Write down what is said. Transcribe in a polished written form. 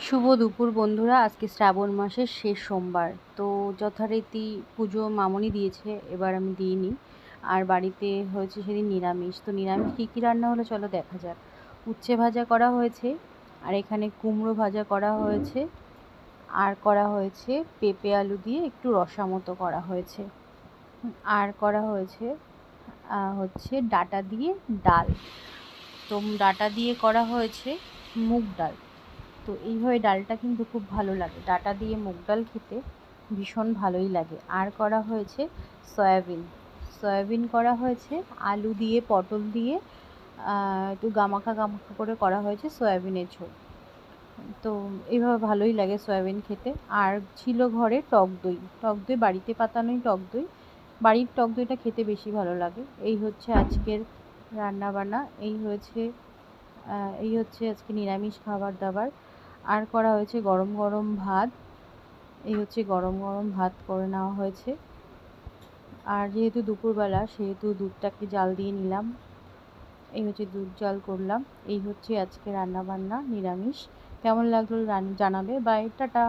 শুভ দুপুর বন্ধুরা। আজকে শ্রাবণ মাসের শেষ সোমবার, তো যথারীতি পুজো মামনি দিয়েছে, এবার আমি দিইনি। আর বাড়িতে হয়েছে সেদিন নিরামিষ। তো নিরামিষ কী কী রান্না হলো চলো দেখা যাক। উচ্ছে ভাজা করা হয়েছে, আর এখানে কুমড়ো ভাজা করা হয়েছে, আর করা হয়েছে পেঁপে আলু দিয়ে একটু রসা মতো করা হয়েছে, আর করা হয়েছে হচ্ছে ডাঁটা দিয়ে ডাল। তো ডাঁটা দিয়ে করা হয়েছে মুগ ডাল। তো এইভাবে ডালটা কিন্তু খুব ভালো লাগে, ডাঁটা দিয়ে মুগ ডাল খেতে ভীষণ ভালোই লাগে। আর করা হয়েছে সয়াবিন করা হয়েছে, আলু দিয়ে পটল দিয়ে একটু গামাখা গামাখা করে করা হয়েছে সয়াবিনের ঝোল। তো এইভাবে ভালোই লাগে সয়াবিন খেতে। আর ছিল ঘরে টক দই বাড়িতে পাতানোই টক দই, বাড়ির টক দইটা খেতে বেশি ভালো লাগে। এই হচ্ছে আজকের রান্নাবান্না, এই হচ্ছে আজকে নিরামিষ খাবার দাবার। আর করা হয়েছে গরম গরম ভাত, এই হচ্ছে গরম গরম ভাত করে নেওয়া হয়েছে। আর যেহেতু দুপুরবেলা সেহেতু দুধটাকে জাল দিয়ে নিলাম, এই হচ্ছে দুধ জাল করলাম। এই হচ্ছে আজকে রান্না বান্না নিরামিষ। কেমন লাগলো জানাবে। Bye, tata.